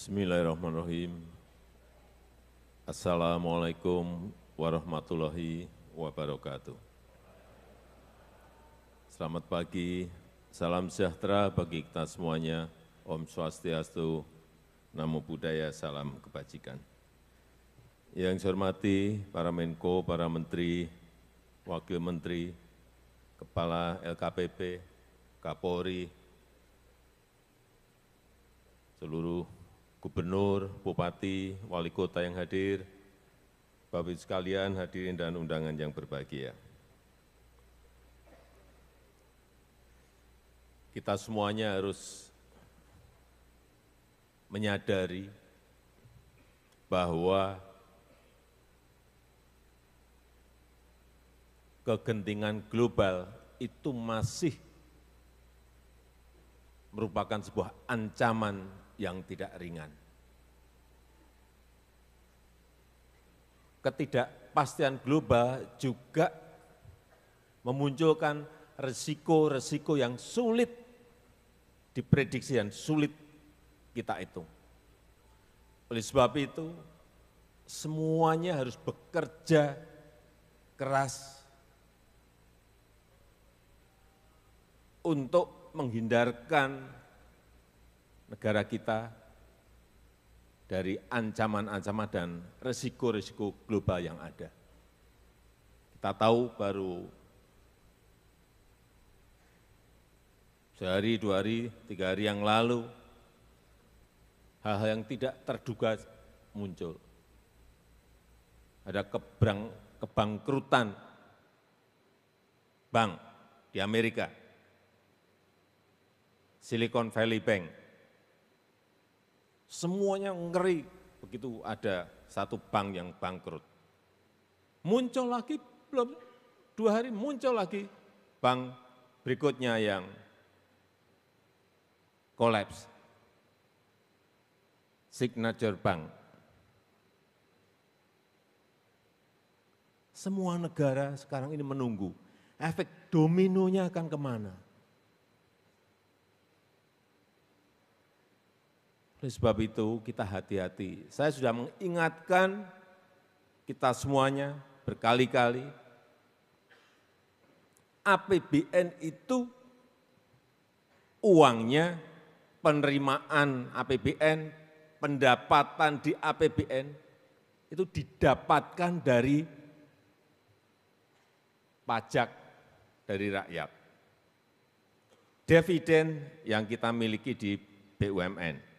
Bismillahirrahmanirrahim. Assalamualaikum warahmatullahi wabarakatuh. Selamat pagi, salam sejahtera bagi kita semuanya. Om Swastiastu, Namo Buddhaya, salam kebajikan. Yang saya hormati para Menko, para Menteri, Wakil Menteri, Kepala LKPP, Kapolri, seluruh Gubernur, Bupati, Wali Kota yang hadir, Bapak Ibu sekalian, hadirin dan undangan yang berbahagia. Kita semuanya harus menyadari bahwa kegentingan global itu masih merupakan sebuah ancaman yang tidak ringan. Ketidakpastian global juga memunculkan resiko-resiko yang sulit diprediksi dan sulit kita hitung. Oleh sebab itu, semuanya harus bekerja keras untuk menghindarkan negara kita dari ancaman-ancaman dan risiko-risiko global yang ada. Kita tahu baru sehari, 2 hari, 3 hari yang lalu, hal-hal yang tidak terduga muncul. Ada kebangkrutan bank di Amerika, Silicon Valley Bank. Semuanya ngeri begitu ada satu bank yang bangkrut. Muncul lagi, belum 2 hari muncul lagi bank berikutnya yang kolaps. Signature Bank. Semua negara sekarang ini menunggu efek dominonya akan kemana. Oleh sebab itu kita hati-hati. Saya sudah mengingatkan kita semuanya berkali-kali, APBN itu uangnya, penerimaan APBN, pendapatan di APBN itu didapatkan dari pajak dari rakyat. Dividen yang kita miliki di BUMN.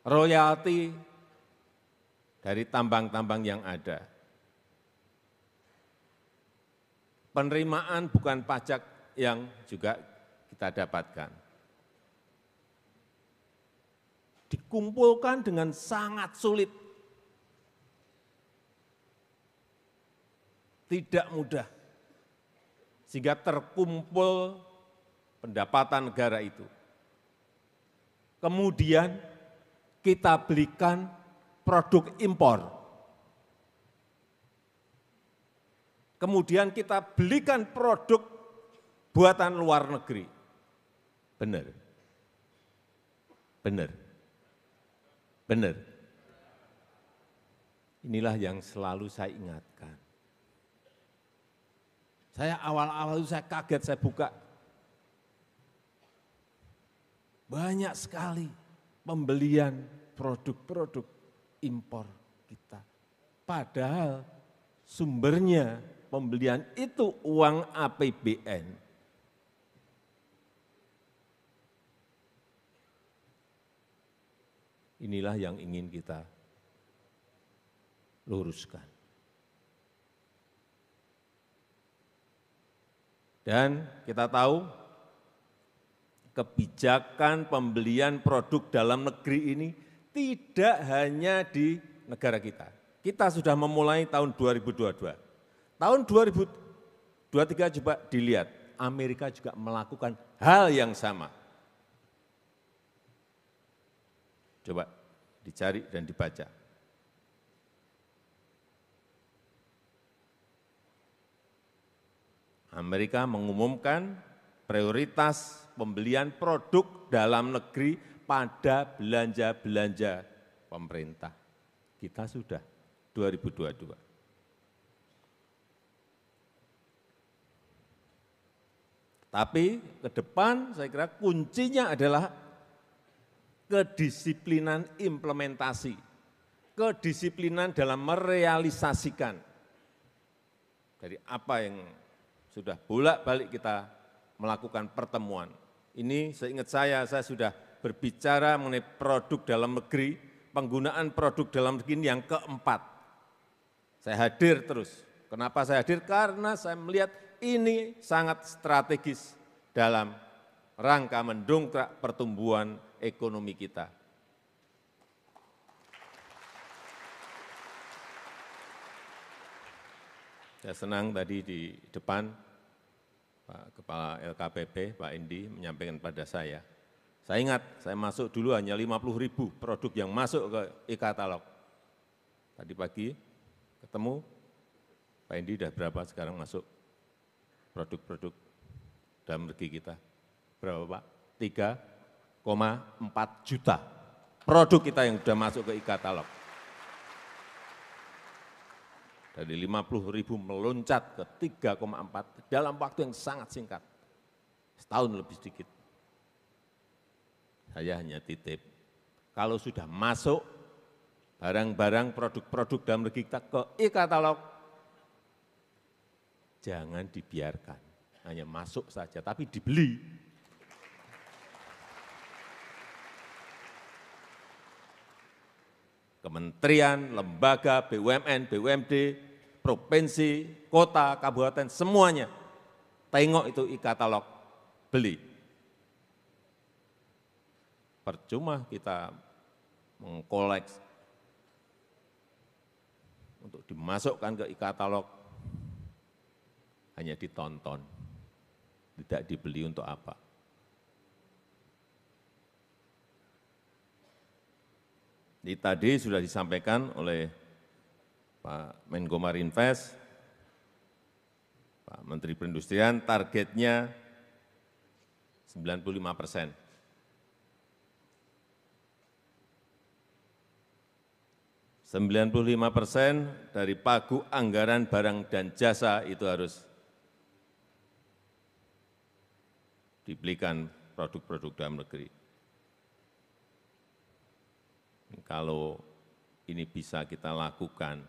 Royalti dari tambang-tambang yang ada. Penerimaan bukan pajak yang juga kita dapatkan. Dikumpulkan dengan sangat sulit. Tidak mudah. Sehingga terkumpul pendapatan negara itu. Kemudian kita belikan produk impor. Kemudian kita belikan produk buatan luar negeri. Benar. Benar. Benar. Inilah yang selalu saya ingatkan. Saya awal-awal itu saya kaget, saya buka. Banyak sekali pembelian produk-produk impor kita. Padahal sumbernya pembelian itu uang APBN. Inilah yang ingin kita luruskan. Dan kita tahu kebijakan pembelian produk dalam negeri ini tidak hanya di negara kita. Kita sudah memulai tahun 2022. Tahun 2023 coba dilihat, Amerika juga melakukan hal yang sama. Coba dicari dan dibaca. Amerika mengumumkan prioritas pembelian produk dalam negeri pada belanja-belanja pemerintah. Kita sudah 2022. Tapi ke depan saya kira kuncinya adalah kedisiplinan implementasi, kedisiplinan dalam merealisasikan dari apa yang sudah bolak-balik kita melakukan pertemuan. Ini seingat saya sudah berbicara mengenai produk dalam negeri, penggunaan produk dalam negeri ini yang keempat. Saya hadir terus. Kenapa saya hadir? Karena saya melihat ini sangat strategis dalam rangka mendongkrak pertumbuhan ekonomi kita. Saya senang tadi di depan Pak Kepala LKPP, Pak Indi menyampaikan pada saya ingat, saya masuk dulu hanya 50.000 produk yang masuk ke e-katalog. Tadi pagi ketemu, Pak Indi sudah berapa sekarang masuk produk-produk dalam negeri kita? Berapa Pak? 3,4 juta produk kita yang sudah masuk ke e-katalog. Dari 50.000 meloncat ke 3,4 dalam waktu yang sangat singkat, setahun lebih sedikit. Saya hanya titip, kalau sudah masuk barang-barang produk-produk dalam negeri kita ke e-katalog, jangan dibiarkan, hanya masuk saja, tapi dibeli. Kementerian, lembaga, BUMN, BUMD, provinsi, kota, kabupaten, semuanya tengok itu e-katalog, beli. Percuma kita mengkoleks untuk dimasukkan ke e-katalog, hanya ditonton, tidak dibeli untuk apa. Ini tadi sudah disampaikan oleh Pak Menko Marinvest, Pak Menteri Perindustrian, targetnya 95%. 95% dari pagu anggaran barang dan jasa itu harus dibelikan produk-produk dalam negeri. Kalau ini bisa kita lakukan,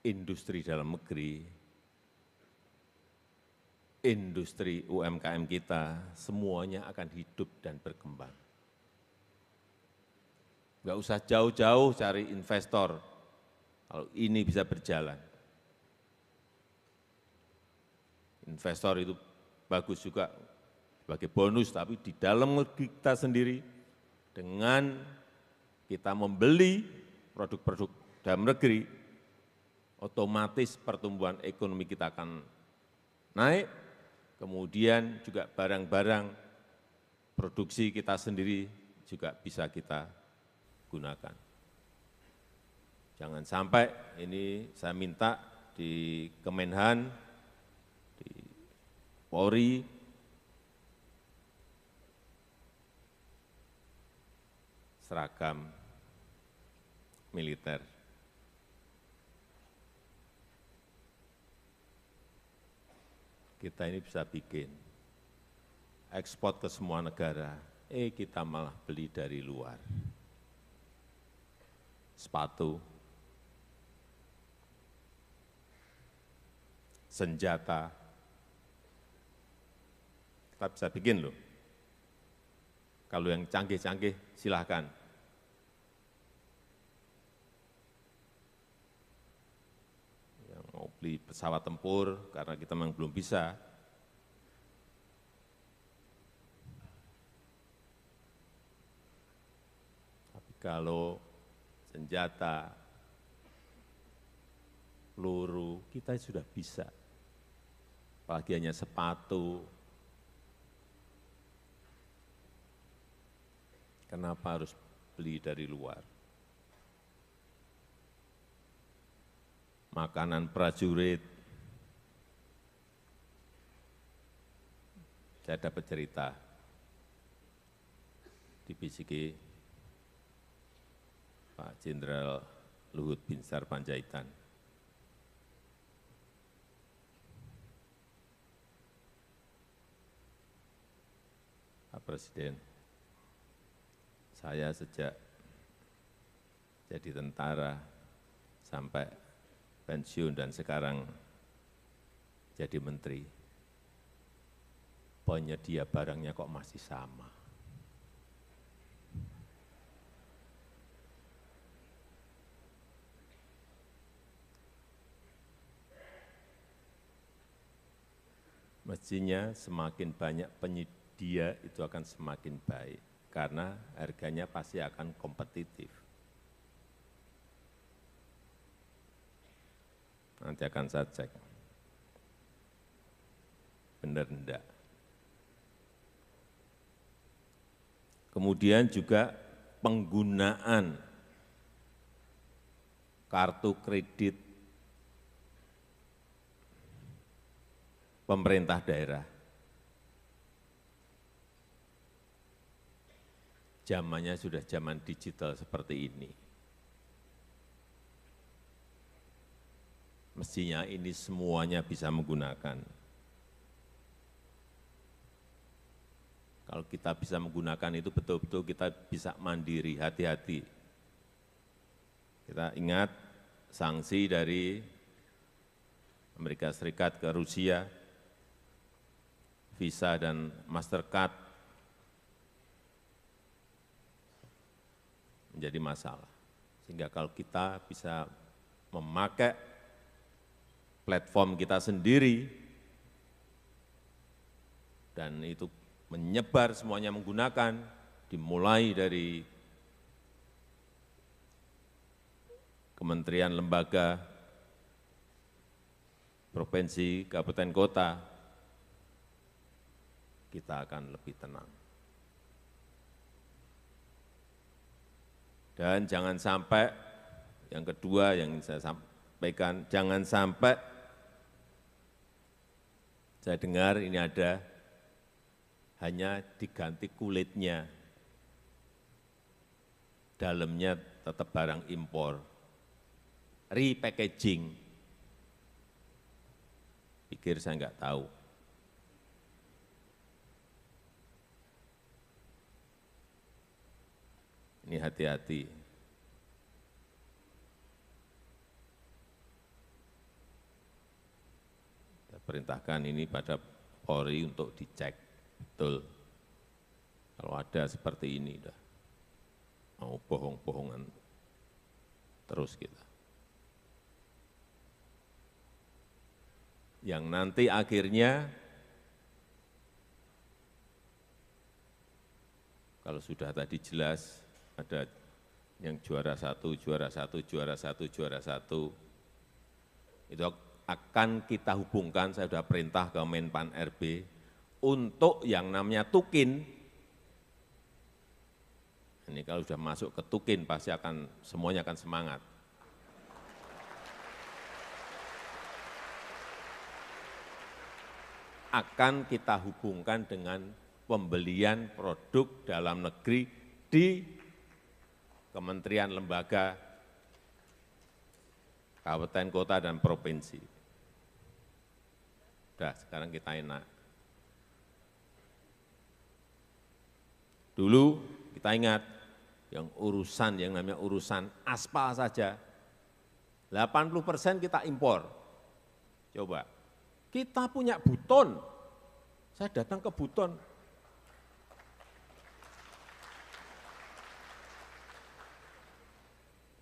industri dalam negeri, industri UMKM kita, semuanya akan hidup dan berkembang. Enggak usah jauh-jauh cari investor, kalau ini bisa berjalan. Investor itu bagus juga sebagai bonus, tapi di dalam negeri kita sendiri, dengan kita membeli produk-produk dalam negeri, otomatis pertumbuhan ekonomi kita akan naik, kemudian juga barang-barang produksi kita sendiri juga bisa kita gunakan. Jangan sampai ini saya minta di Kemenhan, di Polri, seragam militer. Kita ini bisa bikin, ekspor ke semua negara, kita malah beli dari luar. Sepatu, senjata, kita bisa bikin loh. Kalau yang canggih-canggih silahkan. Yang mau beli pesawat tempur karena kita memang belum bisa. Tapi kalau senjata, peluru, kita sudah bisa. Apalagi hanya sepatu. Kenapa harus beli dari luar? Makanan prajurit, saya dapat cerita dibisiki Pak Jenderal Luhut Binsar Panjaitan. Pak Presiden, saya sejak jadi tentara sampai pensiun dan sekarang jadi menteri, penyedia barangnya kok masih sama. Mestinya semakin banyak penyedia itu akan semakin baik, karena harganya pasti akan kompetitif. Nanti akan saya cek, benar enggak. Kemudian juga penggunaan kartu kredit pemerintah daerah. Zamannya sudah zaman digital seperti ini. Mestinya ini semuanya bisa menggunakan. Kalau kita bisa menggunakan itu betul-betul kita bisa mandiri, hati-hati. Kita ingat sanksi dari Amerika Serikat ke Rusia, Visa dan Mastercard menjadi masalah. Sehingga kalau kita bisa memakai platform kita sendiri dan itu menyebar semuanya menggunakan, dimulai dari kementerian, lembaga, provinsi, kabupaten, kota, kita akan lebih tenang. Dan jangan sampai, yang kedua yang saya sampaikan, jangan sampai saya dengar ini ada hanya diganti kulitnya, dalamnya tetap barang impor, repackaging, pikir saya enggak tahu. Ini hati-hati. Saya perintahkan ini pada Polri untuk dicek betul. Kalau ada seperti ini, udah mau bohong-bohongan terus kita. Yang nanti akhirnya kalau sudah tadi jelas ada yang juara satu, juara satu, juara satu, juara satu, itu akan kita hubungkan, saya sudah perintah ke Menpan RB, untuk yang namanya tukin. Ini kalau sudah masuk ke tukin, pasti akan, semuanya akan semangat. Akan kita hubungkan dengan pembelian produk dalam negeri di kementerian, lembaga, kabupaten, kota, dan provinsi. Sudah, sekarang kita enak. Dulu kita ingat, yang urusan, yang namanya urusan aspal saja, 80% kita impor. Coba, kita punya Buton. Saya datang ke Buton.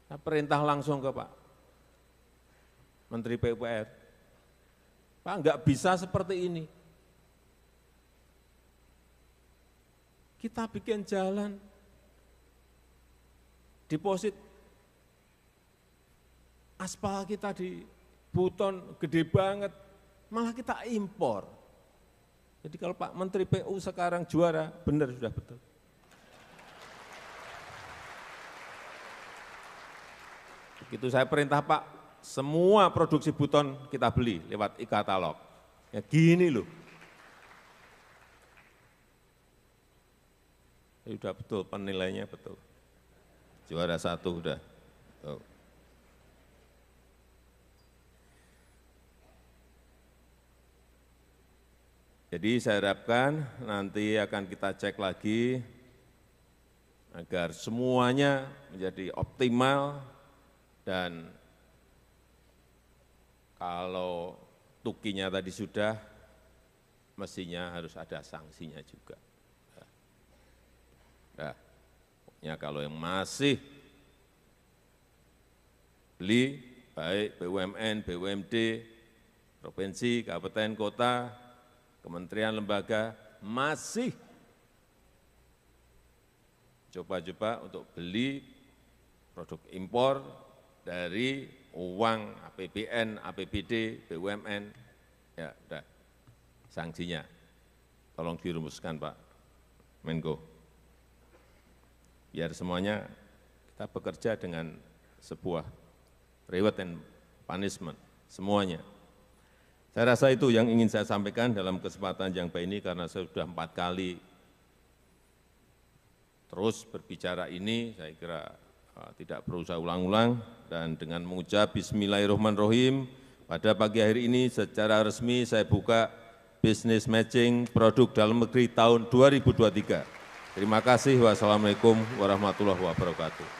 Saya perintah langsung ke Pak Menteri PUPR. Pak, enggak bisa seperti ini. Kita bikin jalan, deposit aspal kita di Buton gede banget, malah kita impor. Jadi kalau Pak Menteri PU sekarang juara, benar sudah betul. Begitu saya perintah Pak, semua produksi Buton kita beli lewat e-katalog. Ya gini loh. Sudah betul, penilainya betul. Juara 1 sudah. Tuh. Jadi saya harapkan nanti akan kita cek lagi agar semuanya menjadi optimal dan kalau tukinya tadi sudah, mestinya harus ada sanksinya juga. Nah, pokoknya kalau yang masih beli, baik BUMN, BUMD, provinsi, kabupaten, kota, kementerian, lembaga, masih coba-coba untuk beli produk impor dari uang APBN, APBD, BUMN, ya udah, sanksinya. Tolong dirumuskan Pak Menko. Biar semuanya kita bekerja dengan sebuah reward and punishment, semuanya. Saya rasa itu yang ingin saya sampaikan dalam kesempatan yang baik ini karena saya sudah 4 kali terus berbicara ini, saya kira tidak perlu saya ulang-ulang, dan dengan mengucap Bismillahirrahmanirrahim, pada pagi hari ini secara resmi saya buka business matching produk dalam negeri tahun 2023. Terima kasih, wassalamualaikum warahmatullahi wabarakatuh.